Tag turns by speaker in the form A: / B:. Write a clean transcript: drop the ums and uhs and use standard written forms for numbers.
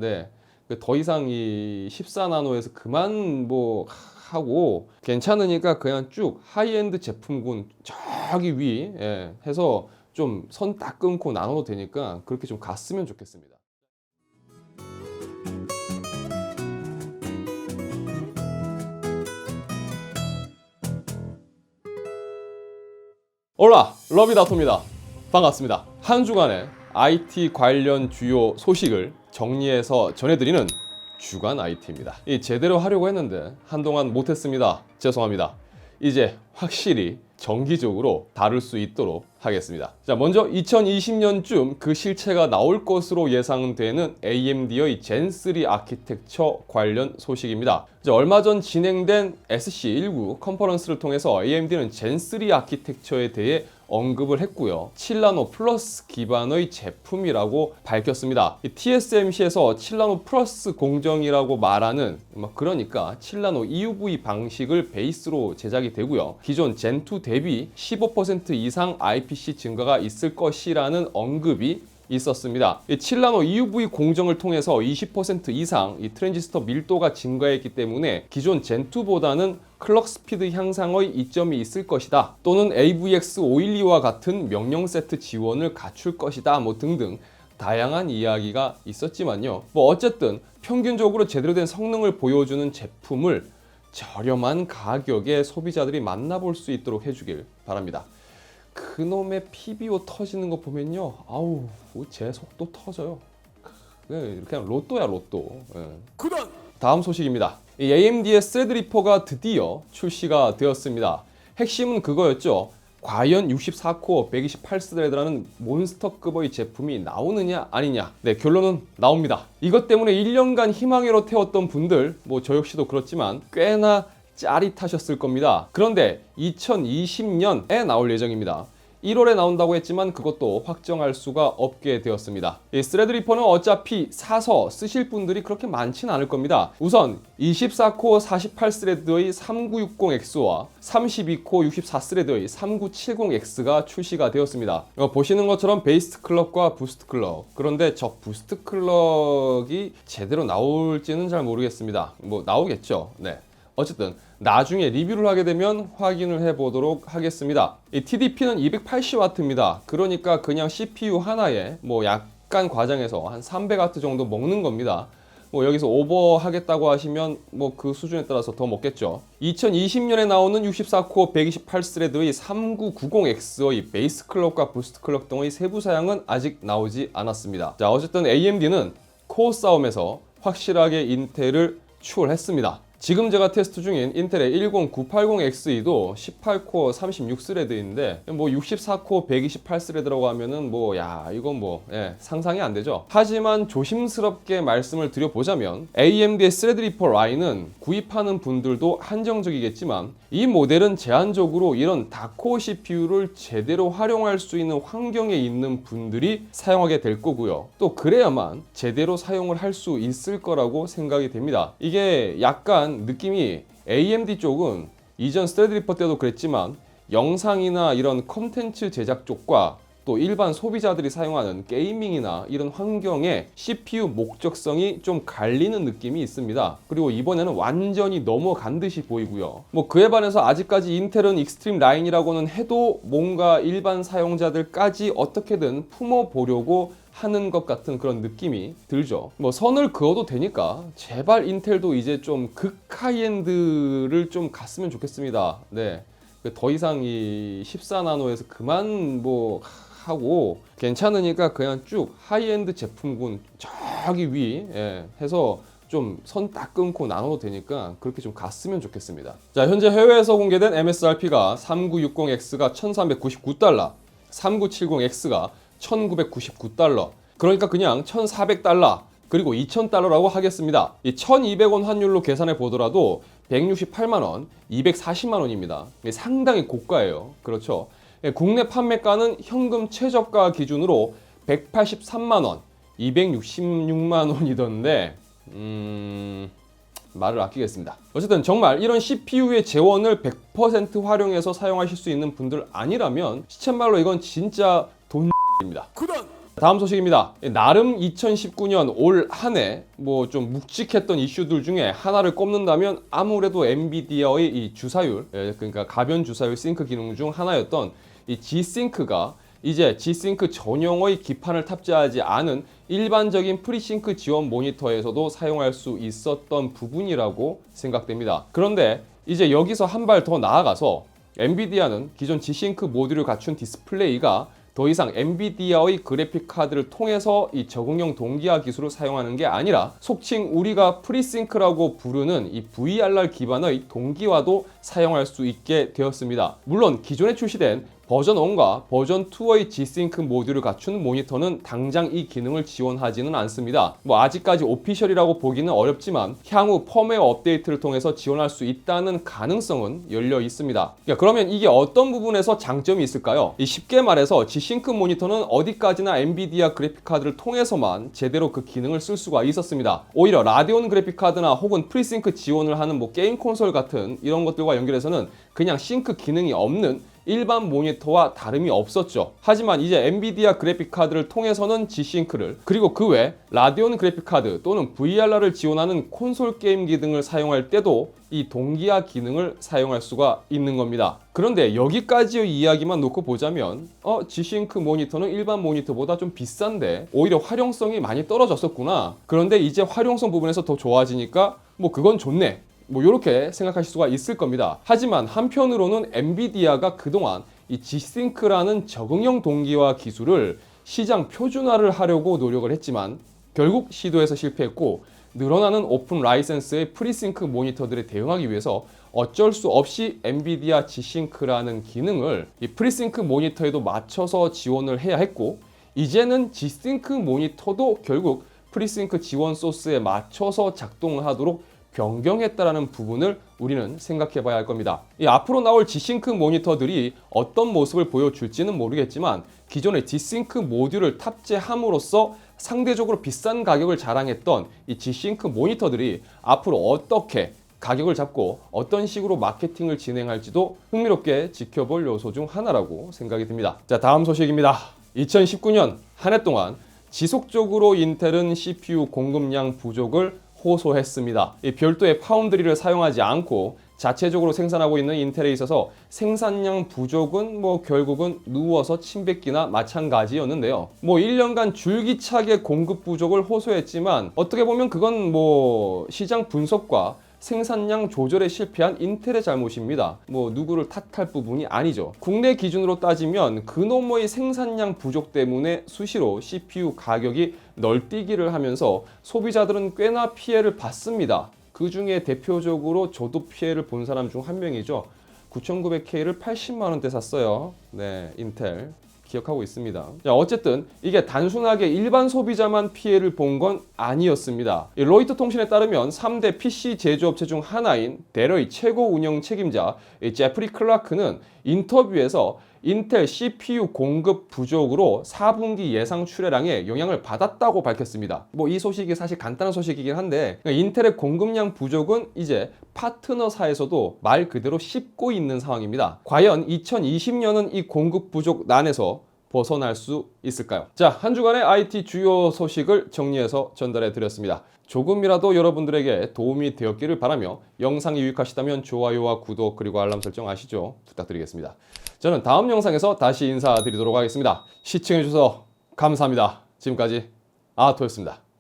A: 네. 더 이상 이 14나노에서 그만 뭐 하고 괜찮으니까 그냥 쭉 하이엔드 제품군 저기 위 해서 좀 선 딱 끊고 나눠도 되니까 그렇게 좀 갔으면 좋겠습니다. 올라 러비다토입니다. 반갑습니다. 한 주간의 IT 관련 주요 소식을 정리해서 전해드리는 주간 IT입니다. 제대로 하려고 했는데 한동안 못했습니다. 죄송합니다. 이제 확실히 정기적으로 다룰 수 있도록 하겠습니다. 자, 먼저 2020년쯤 그 실체가 나올 것으로 예상되는 AMD의 젠3 아키텍처 관련 소식입니다. 얼마 전 진행된 SC19 컨퍼런스를 통해서 AMD는 젠3 아키텍처에 대해 언급을 했고요. 7나노 플러스 기반의 제품이라고 밝혔습니다. TSMC에서 7나노 플러스 공정이라고 말하는 그러니까 7나노 EUV 방식을 베이스로 제작이 되고요. 기존 젠2 대비 15% 이상 IPC 증가가 있을 것이라는 언급이 있었습니다. 7나노 EUV 공정을 통해서 20% 이상 이 트랜지스터 밀도가 증가했기 때문에 기존 젠2보다는 클럭 스피드 향상의 이점이 있을 것이다. 또는 AVX512와 같은 명령 세트 지원을 갖출 것이다. 등등 다양한 이야기가 있었지만요. 어쨌든 평균적으로 제대로 된 성능을 보여주는 제품을 저렴한 가격에 소비자들이 만나볼 수 있도록 해주길 바랍니다. 그놈의 PBO 터지는 거 보면요, 아우 제 속도 터져요. 그냥 로또야 로또. 다음 소식입니다. 이 AMD의 스레드리퍼가 드디어 출시가 되었습니다. 핵심은 그거였죠. 과연 64코어 128스레드라는 몬스터급의 제품이 나오느냐 아니냐. 네, 결론은 나옵니다. 이것 때문에 1년간 희망으로 태웠던 분들, 저 역시도 그렇지만 꽤나 짜릿하셨을 겁니다. 그런데 2020년에 나올 예정입니다. 1월에 나온다고 했지만 그것도 확정할 수가 없게 되었습니다. 이 스레드리퍼는 어차피 사서 쓰실 분들이 그렇게 많지는 않을 겁니다. 우선 24코어 48스레드의 3960X와 32코어 64스레드의 3970X가 출시가 되었습니다. 보시는 것처럼 베이스트 클럭과 부스트 클럭. 그런데 저 부스트 클럭이 제대로 나올지는 잘 모르겠습니다. 나오겠죠. 네. 어쨌든 나중에 리뷰를 하게 되면 확인을 해보도록 하겠습니다. 이 TDP는 280W입니다. 그러니까 그냥 CPU 하나에 약간 과장해서 한 300W 정도 먹는 겁니다. 여기서 오버하겠다고 하시면 그 수준에 따라서 더 먹겠죠. 2020년에 나오는 64코어 128스레드의 3990X의 베이스 클럭과 부스트 클럭 등의 세부 사양은 아직 나오지 않았습니다. 자, 어쨌든 AMD는 코어 싸움에서 확실하게 인텔을 추월했습니다. 지금 제가 테스트 중인 인텔의 10980Xe도 18코어 36스레드인데 64코어 128스레드라고 하면은 이건 상상이 안 되죠. 하지만 조심스럽게 말씀을 드려보자면 AMD의 스레드리퍼 라인은 구입하는 분들도 한정적이겠지만 이 모델은 제한적으로 이런 다코어 CPU를 제대로 활용할 수 있는 환경에 있는 분들이 사용하게 될 거고요. 또 그래야만 제대로 사용을 할 수 있을 거라고 생각이 됩니다. 이게 약간 느낌이 AMD 쪽은 이전 스레드리퍼 때도 그랬지만 영상이나 이런 콘텐츠 제작 쪽과 또 일반 소비자들이 사용하는 게이밍이나 이런 환경에 CPU 목적성이 좀 갈리는 느낌이 있습니다. 그리고 이번에는 완전히 넘어간 듯이 보이고요. 그에 반해서 아직까지 인텔은 익스트림 라인이라고는 해도 뭔가 일반 사용자들까지 어떻게든 품어보려고 하는 것 같은 그런 느낌이 들죠. 선을 그어도 되니까 제발 인텔도 이제 좀 극 하이엔드를 좀 갔으면 좋겠습니다. 네. 더 이상 이 14나노에서 그만 하고 괜찮으니까 그냥 쭉 하이엔드 제품군 저기 위 해서 좀 선 딱 끊고 나눠도 되니까 그렇게 좀 갔으면 좋겠습니다. 자, 현재 해외에서 공개된 MSRP가 3960X가 1399달러, 3970X가 1999달러, 그러니까 그냥 1400달러 그리고 2000달러라고 하겠습니다. 이 1200원 환율로 계산해 보더라도 168만원, 240만원입니다. 상당히 고가예요. 그렇죠. 국내 판매가는 현금 최저가 기준으로 183만원, 266만원이던데 말을 아끼겠습니다. 어쨌든 정말 이런 CPU의 재원을 100% 활용해서 사용하실 수 있는 분들 아니라면 시쳇말로 이건 진짜 돈 입니다. 다음 소식입니다. 나름 2019년 올 한 해 뭐 좀 묵직했던 이슈들 중에 하나를 꼽는다면 아무래도 엔비디아의 이 주사율, 그러니까 가변 주사율 싱크 기능 중 하나였던 이 G-Sync가 이제 G-Sync 전용의 기판을 탑재하지 않은 일반적인 프리싱크 지원 모니터에서도 사용할 수 있었던 부분이라고 생각됩니다. 그런데 이제 여기서 한 발 더 나아가서 엔비디아는 기존 G-Sync 모듈을 갖춘 디스플레이가 더 이상 엔비디아의 그래픽 카드를 통해서 이 적응형 동기화 기술을 사용하는 게 아니라 속칭 우리가 프리싱크라고 부르는 이 VRR 기반의 동기화도 사용할 수 있게 되었습니다. 물론 기존에 출시된 버전 1과 버전 2의 G-Sync 모듈을 갖춘 모니터는 당장 이 기능을 지원하지는 않습니다. 아직까지 오피셜이라고 보기는 어렵지만 향후 펌웨어 업데이트를 통해서 지원할 수 있다는 가능성은 열려 있습니다. 그러면 이게 어떤 부분에서 장점이 있을까요? 쉽게 말해서 G-Sync 모니터는 어디까지나 엔비디아 그래픽카드를 통해서만 제대로 그 기능을 쓸 수가 있었습니다. 오히려 라데온 그래픽카드나 혹은 프리싱크 지원을 하는 게임 콘솔 같은 이런 것들과 연결해서는 그냥 싱크 기능이 없는 일반 모니터와 다름이 없었죠. 하지만 이제 엔비디아 그래픽카드를 통해서는 G-Sync를, 그리고 그 외 라데온 그래픽카드 또는 VRR을 지원하는 콘솔 게임기 등을 사용할 때도 이 동기화 기능을 사용할 수가 있는 겁니다. 그런데 여기까지의 이야기만 놓고 보자면 G-Sync 모니터는 일반 모니터보다 좀 비싼데 오히려 활용성이 많이 떨어졌었구나. 그런데 이제 활용성 부분에서 더 좋아지니까 그건 좋네, 이렇게 생각하실 수가 있을 겁니다. 하지만 한편으로는 엔비디아가 그동안 이 G-Sync라는 적응형 동기화 기술을 시장 표준화를 하려고 노력을 했지만 결국 시도해서 실패했고, 늘어나는 오픈 라이센스의 프리싱크 모니터들에 대응하기 위해서 어쩔 수 없이 엔비디아 G-Sync라는 기능을 이 프리싱크 모니터에도 맞춰서 지원을 해야 했고, 이제는 G-Sync 모니터도 결국 프리싱크 지원 소스에 맞춰서 작동하도록 변경했다라는 부분을 우리는 생각해 봐야 할 겁니다. 앞으로 나올 G-Sync 모니터들이 어떤 모습을 보여줄지는 모르겠지만 기존의 G-Sync 모듈을 탑재함으로써 상대적으로 비싼 가격을 자랑했던 이 G-Sync 모니터들이 앞으로 어떻게 가격을 잡고 어떤 식으로 마케팅을 진행할지도 흥미롭게 지켜볼 요소 중 하나라고 생각이 듭니다. 자, 다음 소식입니다. 2019년 한 해 동안 지속적으로 인텔은 CPU 공급량 부족을 호소했습니다. 별도의 파운드리를 사용하지 않고 자체적으로 생산하고 있는 인텔에 있어서 생산량 부족은 결국은 누워서 침 뱉기나 마찬가지였는데요. 1년간 줄기차게 공급 부족을 호소했지만 어떻게 보면 그건 시장 분석과 생산량 조절에 실패한 인텔의 잘못입니다. 누구를 탓할 부분이 아니죠. 국내 기준으로 따지면 그놈의 생산량 부족 때문에 수시로 CPU 가격이 널뛰기를 하면서 소비자들은 꽤나 피해를 봤습니다. 그 중에 대표적으로 저도 피해를 본 사람 중 한 명이죠. 9900K를 80만 원대 샀어요. 네, 인텔. 기억하고 있습니다. 자, 어쨌든 이게 단순하게 일반 소비자만 피해를 본 건 아니었습니다. 로이터 통신에 따르면 3대 PC 제조업체 중 하나인 델의 최고 운영 책임자 제프리 클라크는 인터뷰에서 인텔 CPU 공급 부족으로 4분기 예상 출하량에 영향을 받았다고 밝혔습니다. 이 소식이 사실 간단한 소식이긴 한데, 인텔의 공급량 부족은 이제 파트너사에서도 말 그대로 씹고 있는 상황입니다. 과연 2020년은 이 공급 부족 난에서 벗어날 수 있을까요? 자, 한 주간의 IT 주요 소식을 정리해서 전달해 드렸습니다. 조금이라도 여러분들에게 도움이 되었기를 바라며 영상이 유익하시다면 좋아요와 구독 그리고 알람 설정 아시죠? 부탁드리겠습니다. 저는 다음 영상에서 다시 인사드리도록 하겠습니다. 시청해주셔서 감사합니다. 지금까지 아토였습니다.